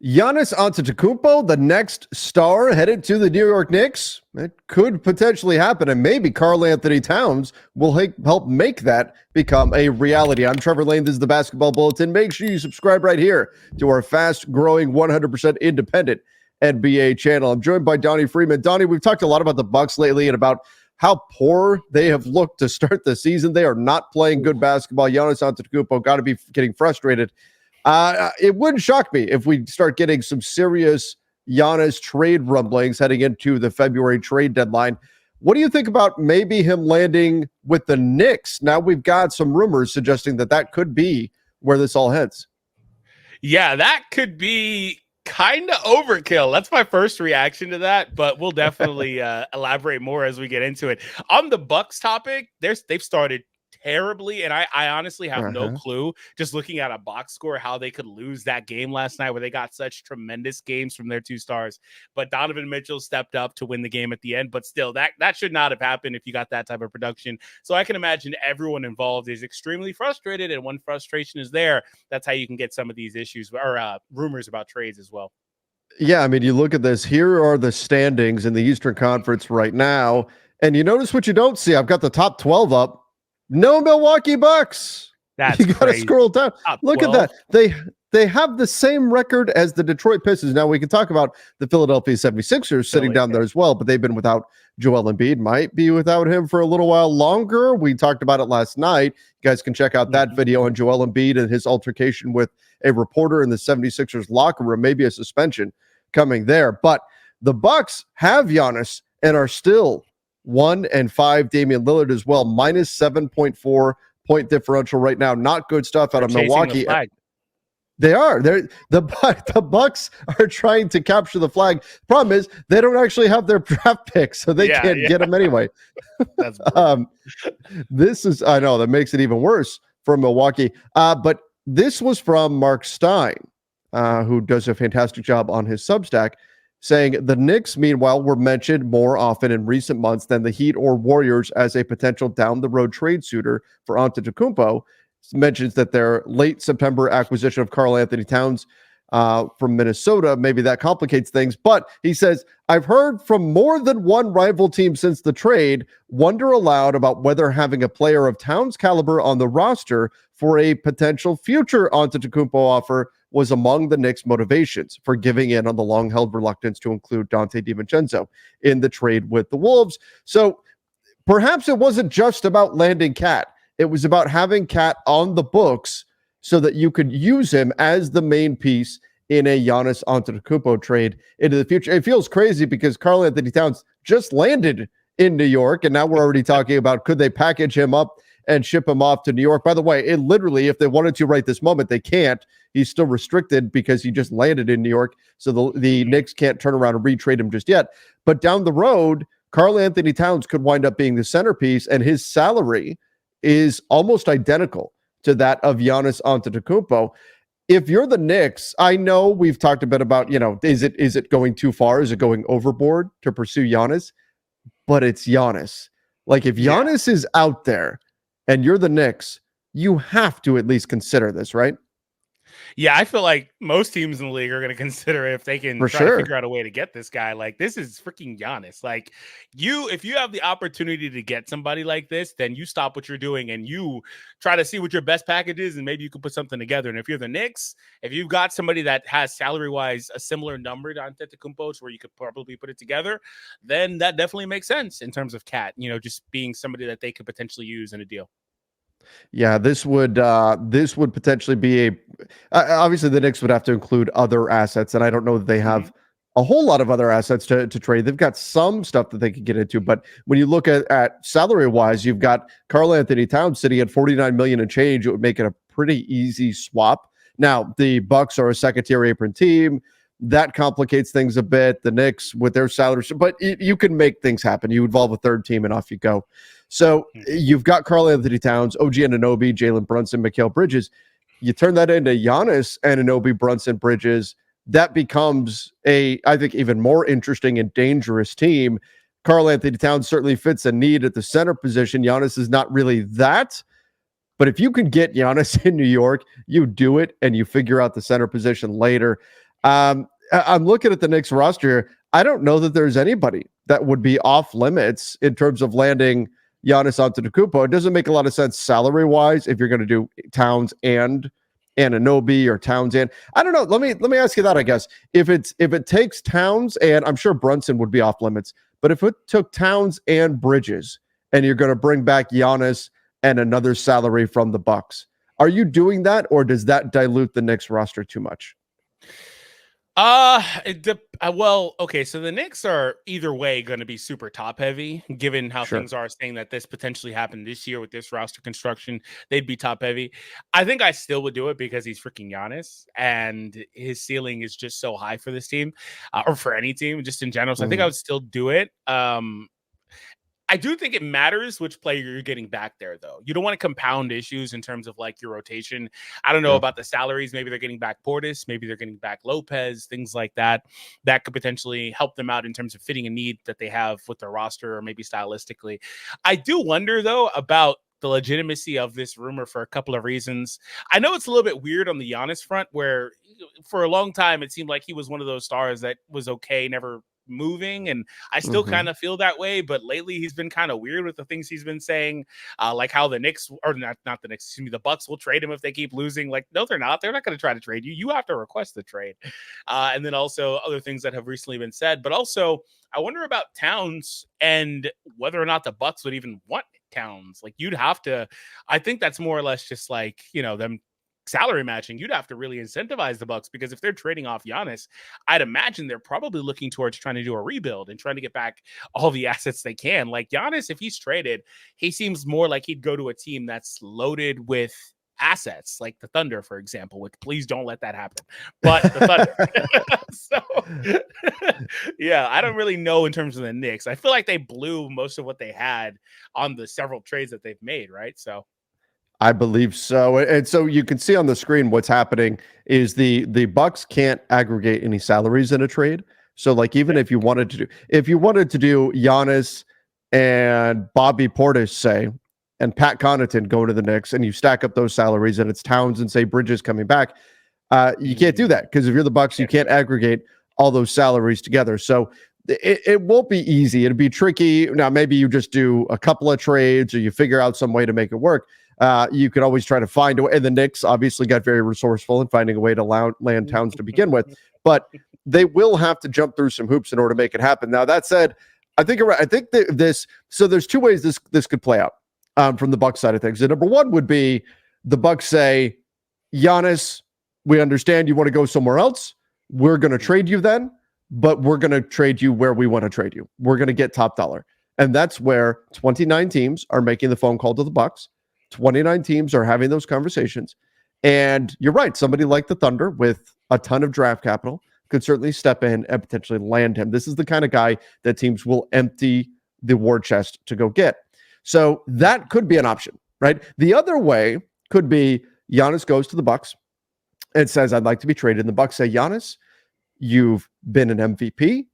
Giannis Antetokounmpo, the next star headed to the New York Knicks. It could potentially happen, and maybe Karl Anthony Towns will help make that become a reality. I'm Trevor Lane. This is the Basketball Bulletin. Make sure you subscribe right here to our fast-growing, 100% independent NBA channel. I'm joined by Donnie Freeman. Donnie, we've talked a lot about the Bucks lately and about how poor they have looked to start the season. They are not playing good basketball. Giannis Antetokounmpo got to be getting frustrated. It wouldn't shock me if we start getting some serious Giannis trade rumblings heading into the February trade deadline. What do you think about maybe him landing with the Knicks? Now we've got some rumors suggesting that could be where this all heads. Yeah, that could be kind of overkill. That's my first reaction to that, but we'll definitely elaborate more as we get into it. On the Bucks topic, they've started terribly, and I honestly have no clue, just looking at a box score, how they could lose that game last night where they got such tremendous games from their two stars. But Donovan Mitchell stepped up to win the game at the end, but still, that should not have happened if you got that type of production. So I can imagine everyone involved is extremely frustrated, and when frustration is there, that's how you can get some of these issues or rumors about trades as well. Yeah, I mean, you look at this. Here are the standings in the Eastern Conference right now, and you notice what you don't see. I've got the top 12 up. No Milwaukee Bucks. That's you got to scroll down. Look at that. They have the same record as the Detroit Pistons. Now we can talk about the Philadelphia 76ers sitting down there as well, but they've been without Joel Embiid, might be without him for a little while longer. We talked about it last night. You guys can check out that video on Joel Embiid and his altercation with a reporter in the 76ers locker room, maybe a suspension coming there. But the Bucks have Giannis and are still 1-5. Damian Lillard as well, minus 7.4 point differential right now. Not good stuff out of Milwaukee. They are. The Bucks are trying to capture the flag. Problem is they don't actually have their draft picks, so they can't get them anyway. That's this is, I know, that makes it even worse for Milwaukee. But this was from Mark Stein, who does a fantastic job on his Substack, saying the Knicks, meanwhile, were mentioned more often in recent months than the Heat or Warriors as a potential down-the-road trade suitor for Antetokounmpo. Mentions that their late September acquisition of Karl Anthony Towns from Minnesota, maybe that complicates things. But he says, I've heard from more than one rival team since the trade wonder aloud about whether having a player of Towns' caliber on the roster for a potential future Antetokounmpo offer was among the Knicks' motivations for giving in on the long-held reluctance to include Dante DiVincenzo in the trade with the Wolves. So perhaps it wasn't just about landing Cat. It was about having Cat on the books so that you could use him as the main piece in a Giannis Antetokounmpo trade into the future. It feels crazy because Karl Anthony Towns just landed in New York, and now we're already talking about could they package him up and ship him off to New York. By the way, it literally, if they wanted to right this moment, they can't. He's still restricted because he just landed in New York, so the Knicks can't turn around and retrade him just yet. But down the road, Karl Anthony Towns could wind up being the centerpiece, and his salary is almost identical to that of Giannis Antetokounmpo. If you're the Knicks, I know we've talked a bit about, is it going too far? Is it going overboard to pursue Giannis? But it's Giannis. Like, if Giannis is out there and you're the Knicks, you have to at least consider this, right? Yeah, I feel like most teams in the league are going to consider it if they can to figure out a way to get this guy. Like, this is freaking Giannis. Like, if you have the opportunity to get somebody like this, then you stop what you're doing and you try to see what your best package is, and maybe you can put something together. And if you're the Knicks, if you've got somebody that has salary-wise a similar number to Antetokounmpo where you could probably put it together, then that definitely makes sense in terms of Cat, just being somebody that they could potentially use in a deal. Yeah, this would potentially be obviously the Knicks would have to include other assets, and I don't know that they have a whole lot of other assets to trade. They've got some stuff that they could get into, but when you look at salary wise, you've got Karl Anthony Towns sitting at $49 million and change. It would make it a pretty easy swap. Now the Bucks are a second-tier apron team. That complicates things a bit. The Knicks with their salaries, but you can make things happen. You involve a third team and off you go. So you've got Karl Anthony Towns, OG Anunoby, Jalen Brunson, Mikal Bridges. You turn that into Giannis Anunoby, Brunson, Bridges. That becomes I think, even more interesting and dangerous team. Karl Anthony Towns certainly fits a need at the center position. Giannis is not really that. But if you can get Giannis in New York, you do it and you figure out the center position later. I'm looking at the Knicks roster. I don't know that there's anybody that would be off limits in terms of landing Giannis Antetokounmpo. It doesn't make a lot of sense salary wise if you're going to do Towns and Anunoby or Towns and I don't know. Let me ask you that. I guess if it takes Towns and I'm sure Brunson would be off limits, but if it took Towns and Bridges and you're going to bring back Giannis and another salary from the Bucks, are you doing that or does that dilute the Knicks roster too much? Well, okay, so the Knicks are either way going to be super top heavy, given how Sure. things are, saying that this potentially happened this year with this roster construction. They'd be top heavy. I think I still would do it because he's freaking Giannis and his ceiling is just so high for this team, or for any team, just in general. So I think I would still do it. I do think it matters which player you're getting back there, though. You don't want to compound issues in terms of like your rotation. I don't know Yeah. about the salaries. Maybe they're getting back Portis. Maybe they're getting back Lopez, things like that. That could potentially help them out in terms of fitting a need that they have with their roster or maybe stylistically. I do wonder, though, about the legitimacy of this rumor for a couple of reasons. I know it's a little bit weird on the Giannis front, where for a long time it seemed like he was one of those stars that was okay, never moving, and I still kind of feel that way, but lately he's been kind of weird with the things he's been saying, like how the Knicks, or not the Knicks, excuse me, the Bucks will trade him if they keep losing. Like, no, they're not going to try to trade you. You have to request the trade. And then also other things that have recently been said, but also I wonder about Towns and whether or not the Bucks would even want Towns. Like, you'd have to, I think that's more or less just like, them salary matching. You'd have to really incentivize the Bucks, because if they're trading off Giannis, I'd imagine they're probably looking towards trying to do a rebuild and trying to get back all the assets they can. Like, Giannis, if he's traded, he seems more like he'd go to a team that's loaded with assets, like the Thunder, for example, which please don't let that happen. But the Thunder. So yeah, I don't really know in terms of the Knicks. I feel like they blew most of what they had on the several trades that they've made, right? So I believe so. And so you can see on the screen what's happening is the Bucks can't aggregate any salaries in a trade. So like even if you wanted to do Giannis and Bobby Portis, say, and Pat Connaughton go to the Knicks and you stack up those salaries and it's Towns and say Bridges coming back, you can't do that because if you're the Bucks, you can't aggregate all those salaries together. So it won't be easy. It'll be tricky. Now, maybe you just do a couple of trades or you figure out some way to make it work. You could always try to find a way. And the Knicks obviously got very resourceful in finding a way to land Towns to begin with. But they will have to jump through some hoops in order to make it happen. Now, that said, I think that so there's two ways this could play out from the Bucks side of things. And number one would be the Bucks say, Giannis, we understand you want to go somewhere else. We're going to trade you then, but we're going to trade you where we want to trade you. We're going to get top dollar. And that's where 29 teams are making the phone call to the Bucks. 29 teams are having those conversations. And you're right. Somebody like the Thunder with a ton of draft capital could certainly step in and potentially land him. This is the kind of guy that teams will empty the war chest to go get. So that could be an option, right? The other way could be Giannis goes to the Bucks and says, I'd like to be traded. And the Bucks say, Giannis, you've been an MVP.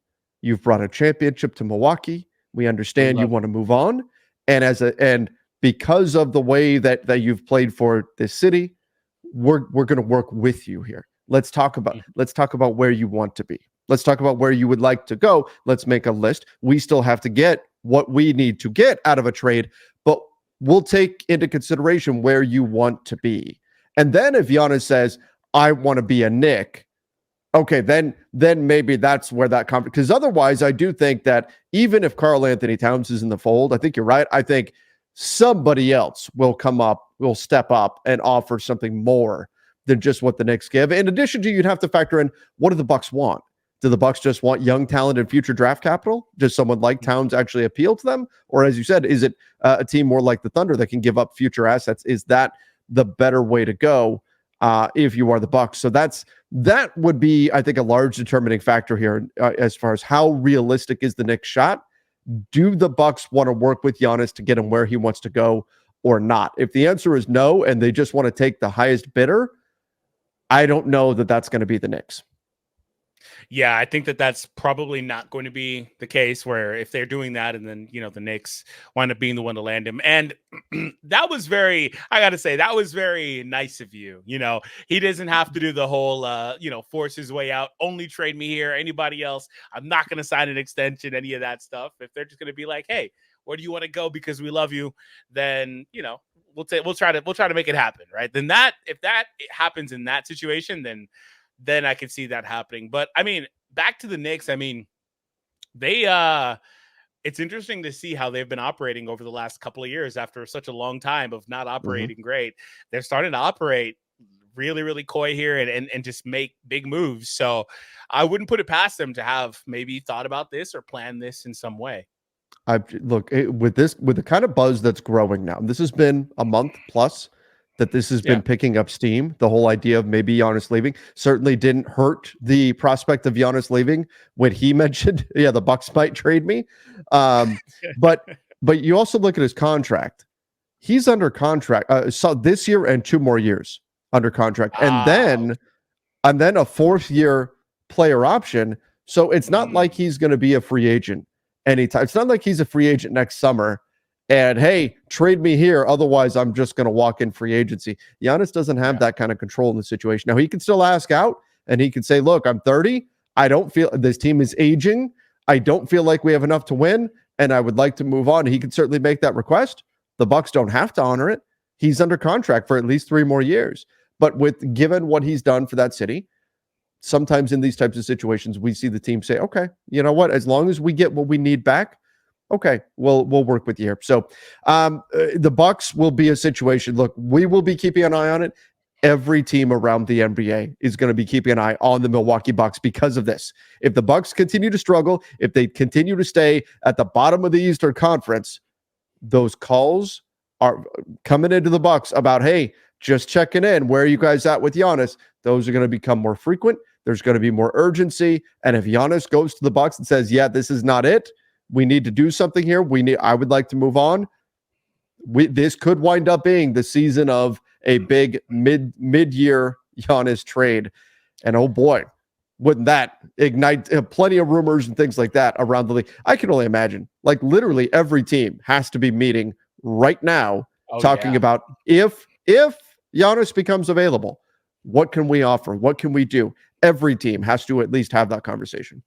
You've brought a championship to Milwaukee. We understand you want to move on. And because of the way that you've played for this city, we're going to work with you here. Let's talk about where you want to be. Let's talk about where you would like to go. Let's make a list. We still have to get what we need to get out of a trade, but we'll take into consideration where you want to be. And then if Giannis says, I want to be a Knick, okay, then maybe that's where that comes. Because otherwise, I do think that even if Karl Anthony Towns is in the fold, I think you're right. I think somebody else will step up and offer something more than just what the Knicks give. In addition to, you'd have to factor in, what do the Bucks want? Do the Bucks just want young, talented future draft capital? Does someone like Towns actually appeal to them? Or as you said, is it a team more like the Thunder that can give up future assets? Is that the better way to go if you are the Bucks? So that would be, I think, a large determining factor here as far as how realistic is the Knicks shot. Do the Bucks want to work with Giannis to get him where he wants to go or not? If the answer is no, and they just want to take the highest bidder, I don't know that that's going to be the Knicks. Yeah, I think that that's probably not going to be the case where if they're doing that and then, the Knicks wind up being the one to land him. And that was I got to say, that was very nice of you. He doesn't have to do the whole, force his way out, only trade me here. Anybody else, I'm not going to sign an extension, any of that stuff. If they're just going to be like, hey, where do you want to go because we love you? Then, we'll try to make it happen. Right. Then if that happens in that situation, then I could see that happening. But I mean, back to the Knicks. I mean, they it's interesting to see how they've been operating over the last couple of years after such a long time of not operating great. They're starting to operate really, really coy here and just make big moves. So I wouldn't put it past them to have maybe thought about this or planned this in some way. With the kind of buzz that's growing now, this has been a month plus that this has been picking up steam. The whole idea of maybe Giannis leaving certainly didn't hurt the prospect of Giannis leaving when he mentioned, the Bucks might trade me. But you also look at his contract. He's under contract so this year and 2 more years under contract, and then a 4th year player option. So it's not like he's going to be a free agent anytime. It's not like he's a free agent next summer. And hey, trade me here. Otherwise, I'm just going to walk in free agency. Giannis doesn't have that kind of control in the situation. Now, he can still ask out and he can say, look, I'm 30. I don't feel this team is aging. I don't feel like we have enough to win. And I would like to move on. He can certainly make that request. The Bucks don't have to honor it. He's under contract for at least 3 more years. But given what he's done for that city, sometimes in these types of situations, we see the team say, okay, you know what? As long as we get what we need back, okay, we'll work with you here. So the Bucks will be a situation. Look, we will be keeping an eye on it. Every team around the NBA is going to be keeping an eye on the Milwaukee Bucks because of this. If the Bucks continue to struggle, if they continue to stay at the bottom of the Eastern Conference, those calls are coming into the Bucks about, hey, just checking in. Where are you guys at with Giannis? Those are going to become more frequent. There's going to be more urgency. And if Giannis goes to the Bucks and says, yeah, this is not it, we need to do something here. I would like to move on. This could wind up being the season of a big mid-year Giannis trade. And oh boy, wouldn't that ignite plenty of rumors and things like that around the league? I can only imagine. Like literally every team has to be meeting right now, talking about if Giannis becomes available, what can we offer? What can we do? Every team has to at least have that conversation.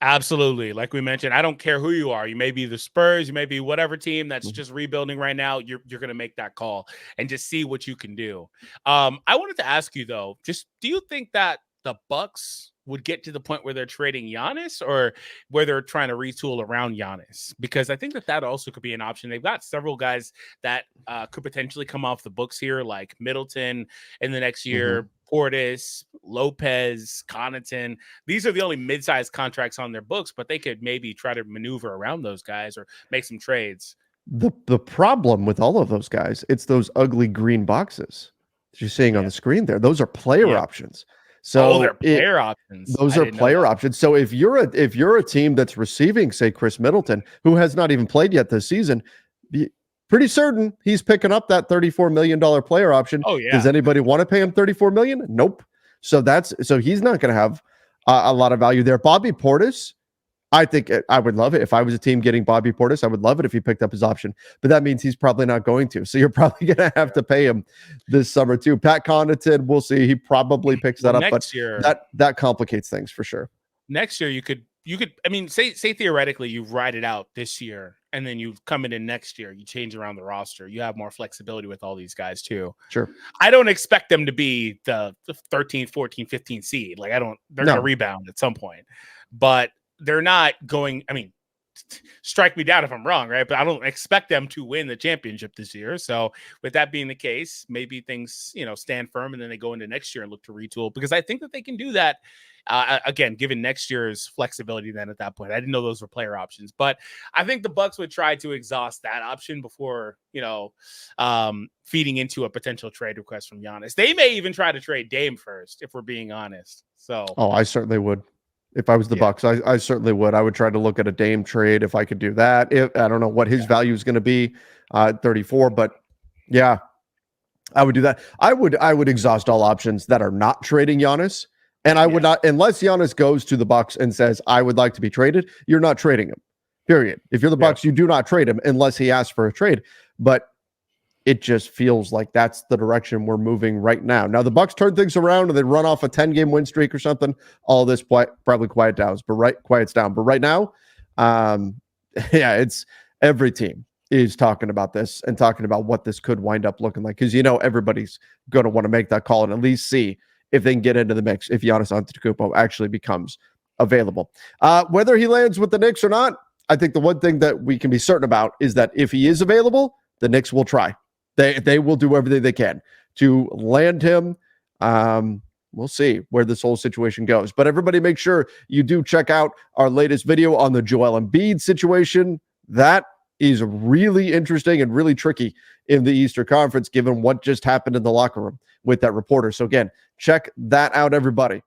Absolutely. Like we mentioned, I don't care who you are. You may be the Spurs, you may be whatever team that's just rebuilding right now. You're going to make that call and just see what you can do. I wanted to ask you though, just do you think that the Bucks would get to the point where they're trading Giannis or where they're trying to retool around Giannis? Because I think that also could be an option. They've got several guys that could potentially come off the books here, like Middleton in the next year, Portis, Lopez, Connaughton. These are the only mid-sized contracts on their books, but they could maybe try to maneuver around those guys or make some trades. The problem with all of those guys, it's those ugly green boxes that you're seeing on the screen there. Those are player options. So they're player options. Those are player options. So if you're a team that's receiving, say, Chris Middleton, who has not even played yet this season, pretty certain he's picking up that $34 million player option. Oh yeah. Does anybody want to pay him $34 million? Nope. So he's not going to have a lot of value there. Bobby Portis, I think I would love it if I was a team getting Bobby Portis. I would love it if he picked up his option, but that means he's probably not going to. So you're probably going to have to pay him this summer too. Pat Connaughton, we'll see. He probably picks that up, but year, that complicates things for sure. Next year, you could. I mean, say theoretically you ride it out this year, and then you come in next year, you change around the roster. You have more flexibility with all these guys too. Sure. I don't expect them to be the 13th, 14th, 15th seed. Like they're going to rebound at some point, but they're not going. I mean, strike me down if I'm wrong, right? But I don't expect them to win the championship this year. So with that being the case, maybe things, stand firm and then they go into next year and look to retool, because I think that they can do that. Again, given next year's flexibility, then at that point, I didn't know those were player options, but I think the Bucks would try to exhaust that option before, feeding into a potential trade request from Giannis. They may even try to trade Dame first, if we're being honest. So, I certainly would. If I was the Bucks, I certainly would. I would try to look at a Dame trade if I could do that. I don't know what his value is going to be at 34, but yeah, I would do that. I would exhaust all options that are not trading Giannis And I would not, unless Giannis goes to the Bucks and says, I would like to be traded, you're not trading him. Period. If you're the Bucks, you do not trade him unless he asks for a trade. But it just feels like that's the direction we're moving right now. Now, the Bucks turn things around and they run off a 10-game win streak or something. All this probably quiets down. But right now, it's every team is talking about this and talking about what this could wind up looking like, because everybody's going to want to make that call and at least see if they can get into the mix if Giannis Antetokounmpo actually becomes available. Whether he lands with the Knicks or not, I think the one thing that we can be certain about is that if he is available, the Knicks will try. They will do everything they can to land him. We'll see where this whole situation goes. But everybody make sure you do check out our latest video on the Joel Embiid situation. That is really interesting and really tricky in the Eastern Conference, given what just happened in the locker room with that reporter. So again, check that out, everybody.